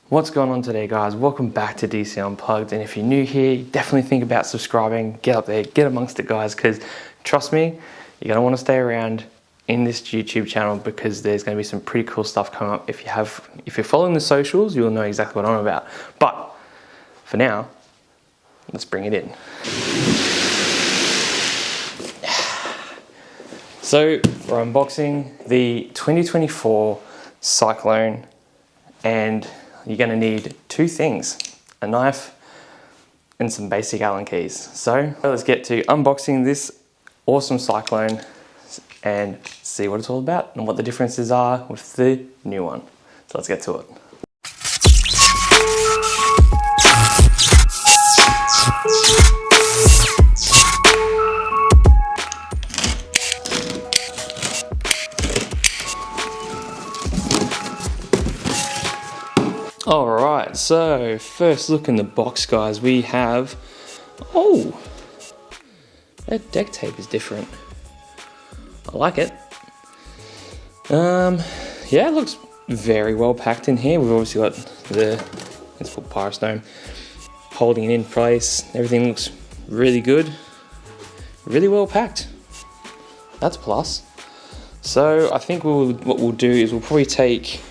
What's going on today, guys? Welcome back to DC Unplugged, and if you're new here, definitely think about subscribing. Get up there, get amongst it, guys, because trust me, you're going to want to stay around in this YouTube channel because there's going to be some pretty cool stuff coming up. If you're following the socials, you'll know exactly what I'm about. But for now, let's bring it in. So we're unboxing the 2024 Cyclone, and you're going to need two things: a knife and some basic Allen keys. So let's get to unboxing this awesome Cyclone and see what it's all about and what the differences are with the new one. So let's get to it. Alright, so first look in the box, guys, we have, oh, that deck tape is different. I like it. Yeah, it looks very well packed in here. We've obviously got the, it's called Pyrostone, holding it in place. Everything looks really good, really well packed. That's a plus. So I think what we'll do is we'll probably take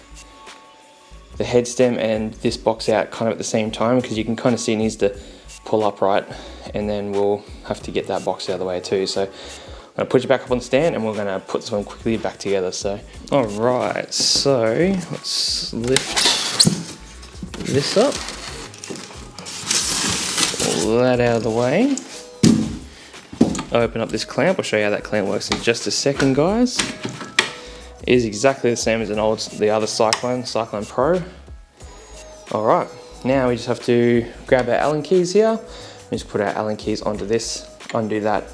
the head stem and this box out kind of at the same time, because you can kind of see it needs to pull upright, and then we'll have to get that box out of the way too. So I'm going to put you back up on the stand and we're going to put this one quickly back together. So alright, so let's lift this up, pull that out of the way, open up this clamp. I'll show you how that clamp works in just a second, guys. It is exactly the same as the other Cyclone Pro. Alright, now we just have to grab our Allen keys here. We just put our Allen keys onto this, undo that,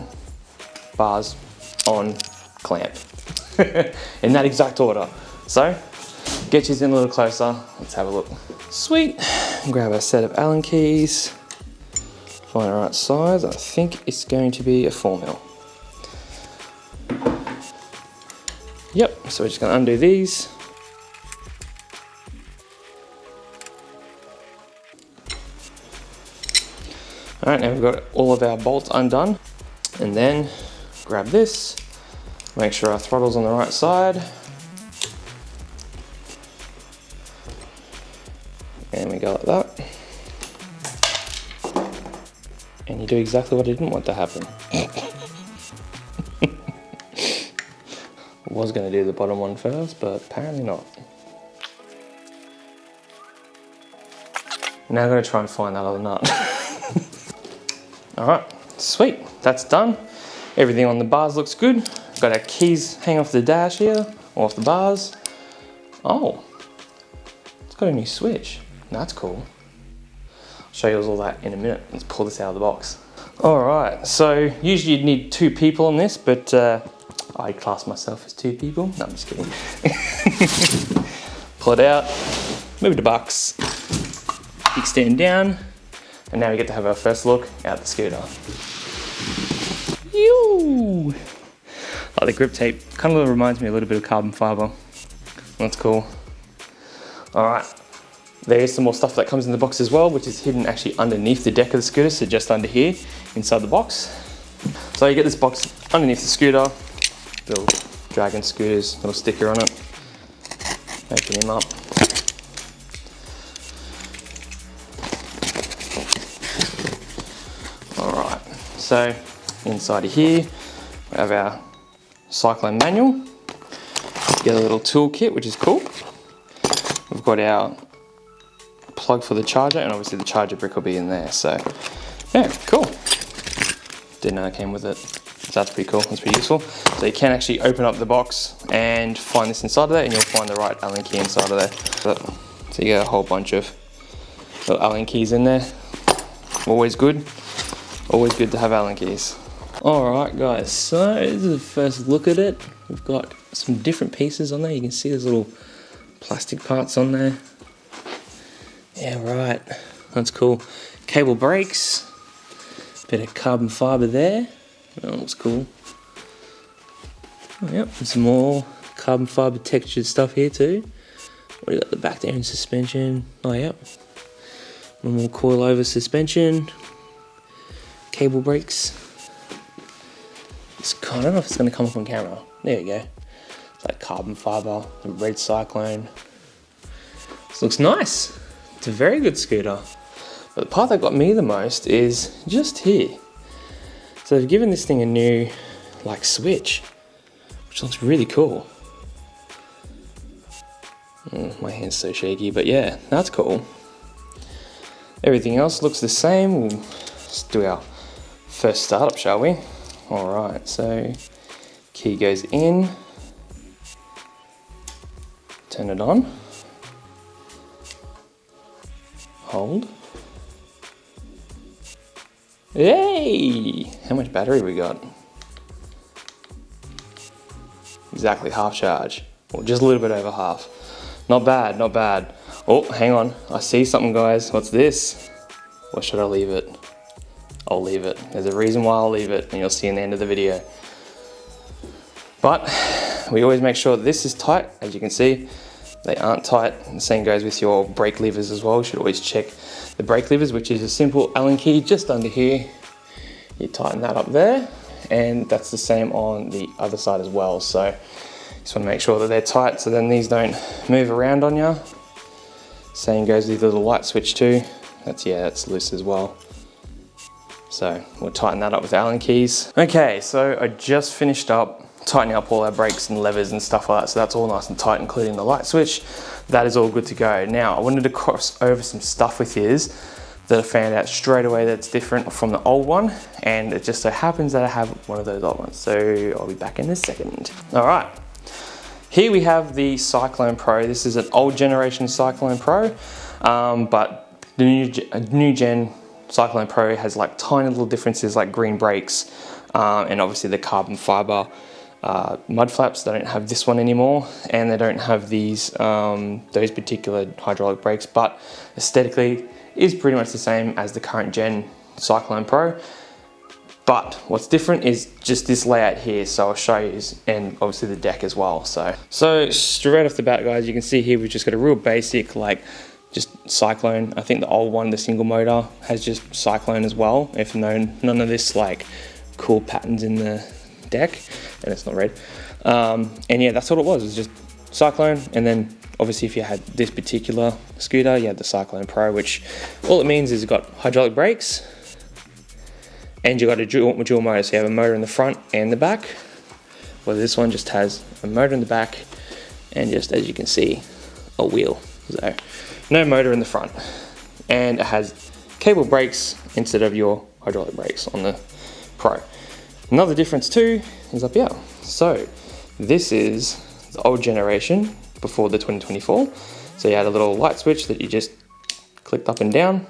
bars, on, clamp. In that exact order. So, get you in a little closer, let's have a look. Sweet, grab our set of Allen keys, find the right size. I think it's going to be a 4mm. Yep, so we're just going to undo these. Alright, now we've got all of our bolts undone. And then grab this, make sure our throttle's on the right side. And we go like that. And you do exactly what I didn't want to happen. I was going to do the bottom one first, but apparently not. Now I'm going to try and find that other nut. Alright, sweet, that's done. Everything on the bars looks good. Got our keys hanging off the dash here, or off the bars. Oh, it's got a new switch. That's cool. I'll show you all that in a minute. Let's pull this out of the box. Alright, so usually you'd need two people on this, but I class myself as two people. No, I'm just kidding. Pull it out, move the box, kickstand down, and now we get to have our first look at the scooter. Yoo! Oh, the grip tape kind of reminds me a little bit of carbon fiber. That's cool. Alright, there's some more stuff that comes in the box as well, which is hidden actually underneath the deck of the scooter, so just under here, inside the box. So you get this box underneath the scooter, little Dragon scooters, little sticker on it. Open him up. Alright, so inside of here we have our Cyclone manual. Get a little toolkit, which is cool. We've got our plug for the charger, and obviously the charger brick will be in there. So yeah, cool. Didn't know it came with it. So that's pretty cool, that's pretty useful. So you can actually open up the box and find this inside of there, and you'll find the right Allen key inside of there. So you get a whole bunch of little Allen keys in there. Always good to have Allen keys. Alright guys, so this is the first look at it. We've got some different pieces on there. You can see there's little plastic parts on there. Yeah, right, that's cool. Cable brakes, bit of carbon fiber there. That looks cool. Oh, yep, some more carbon fiber textured stuff here too. What do you got the back there in suspension? Oh yeah. Normal coilover suspension. Cable brakes. I don't know if it's going to come up on camera. There you go. It's like carbon fibre, the red Cyclone. This looks nice. It's a very good scooter. But the part that got me the most is just here. So they've given this thing a new like switch, which looks really cool. My hand's so shaky, but yeah, that's cool. Everything else looks the same. We'll just do our first startup, shall we? Alright, so key goes in, turn it on, hold. Yay! How much battery we got? Exactly half charge, or just a little bit over half. Not bad, not bad. Oh, hang on, I see something, guys. What's this? Or should I leave it? I'll leave it. There's a reason why I'll leave it, and you'll see in the end of the video. But we always make sure that this is tight. As you can see, they aren't tight. The same goes with your brake levers as well. You should always check the brake levers, which is a simple Allen key just under here. You tighten that up there, and that's the same on the other side as well. So just want to make sure that they're tight, so then these don't move around on you. Same goes with the little light switch too. That's loose as well. So we'll tighten that up with Allen keys. Okay, so I just finished up tightening up all our brakes and levers and stuff like that. So that's all nice and tight, including the light switch. That is all good to go. Now, I wanted to cross over some stuff with yous that I found out straight away that's different from the old one. And it just so happens that I have one of those old ones. So I'll be back in a second. All right. Here we have the Cyclone Pro. This is an old generation Cyclone Pro, but the new gen Cyclone Pro has like tiny little differences like green brakes and obviously the carbon fiber mud flaps. They don't have this one anymore, and they don't have these those particular hydraulic brakes, but aesthetically is pretty much the same as the current gen Cyclone Pro. But what's different is just this layout here, so I'll show you, and obviously the deck as well. So straight off the bat, guys, you can see here we've just got a real basic like just Cyclone. I think the old one, the single motor, has just Cyclone as well. If none of this like cool patterns in the deck, and it's not red. And yeah, that's what it was. It was just Cyclone, and then obviously if you had this particular scooter, you had the Cyclone Pro, which all it means is you've got hydraulic brakes, and you've got a dual motor, so you have a motor in the front and the back. Well, this one just has a motor in the back, and just as you can see, a wheel. So no motor in the front, and it has cable brakes instead of your hydraulic brakes on the Pro. Another difference too is up here. So this is the old generation before the 2024. So you had a little light switch that you just clicked up and down,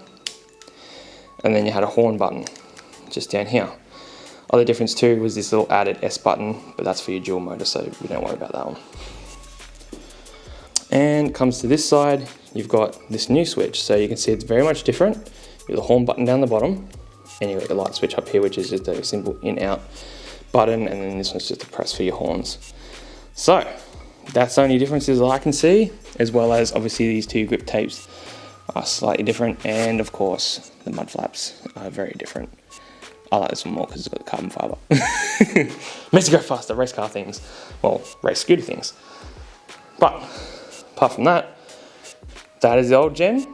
and then you had a horn button just down here. Other difference too was this little added S button, but that's for your dual motor, so we don't worry about that one. And comes to this side, you've got this new switch. So you can see it's very much different. You have the horn button down the bottom, and you've got the light switch up here, which is just a simple in-out button, and then this one's just a press for your horns. So that's the only differences I can see, as well as obviously these two grip tapes are slightly different, and of course the mud flaps are very different. I like this one more because it's got the carbon fibre. Makes it go faster, race car things. Well, race scooter things. But apart from that, that is the old gen.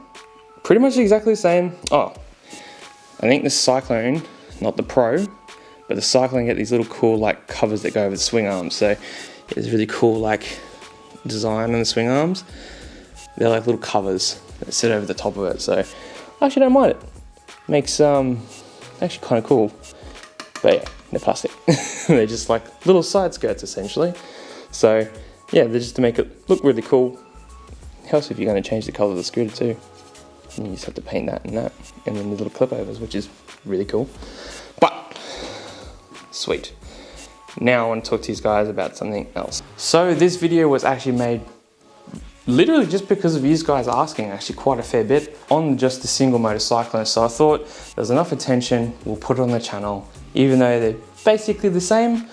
Pretty much exactly the same. Oh, I think the Cyclone, not the Pro, but the Cyclone get these little cool like covers that go over the swing arms. So there's really cool like design on the swing arms. They're like little covers that sit over the top of it. So I actually don't mind it. Makes actually kind of cool. But yeah, they're plastic. They're just like little side skirts essentially. So yeah, they're just to make it look really cool. Helps if you're going to change the colour of the scooter too. And you just have to paint that, and then the little clip overs, which is really cool. But sweet. Now I want to talk to you guys about something else. So this video was actually made literally just because of you guys asking actually quite a fair bit on just the single motor Cyclone. So I thought there's enough attention, we'll put it on the channel, even though they're basically the same.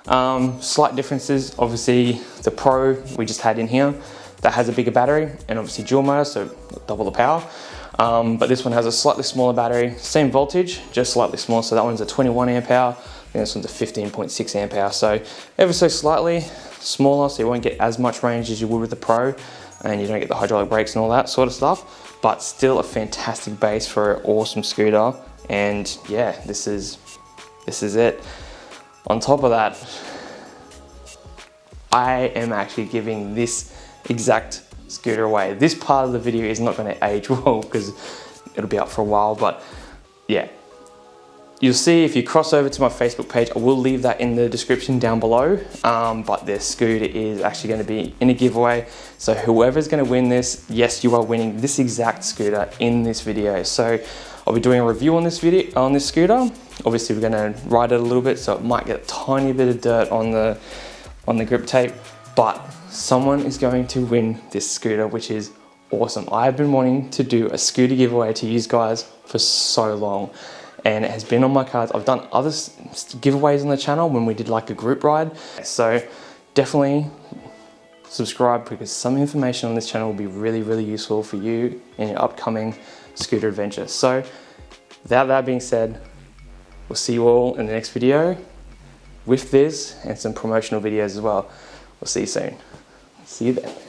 Slight differences, obviously the Pro we just had in here. that has a bigger battery and obviously dual motor, so double the power. But this one has a slightly smaller battery, same voltage, just slightly smaller. So that one's a 21 amp hour, and this one's a 15.6 amp hour. So ever so slightly smaller, so you won't get as much range as you would with the Pro, and you don't get the hydraulic brakes and all that sort of stuff, but still a fantastic base for an awesome scooter. And yeah, this is it. On top of that, I am actually giving this exact scooter away. This part of the video is not going to age well because it'll be up for a while, but yeah. You'll see if you cross over to my Facebook page, I will leave that in the description down below, but this scooter is actually going to be in a giveaway. So whoever's going to win this, yes, you are winning this exact scooter in this video. So I'll be doing a review on this scooter. Obviously we're going to ride it a little bit, so it might get a tiny bit of dirt on the grip tape, but someone is going to win this scooter, which is awesome. I've been wanting to do a scooter giveaway to you guys for so long, and it has been on my cards. I've done other giveaways on the channel when we did like a group ride. So definitely subscribe, because some information on this channel will be really, really useful for you in your upcoming scooter adventure. So without that being said, we'll see you all in the next video with this and some promotional videos as well. We'll see you soon. See you then.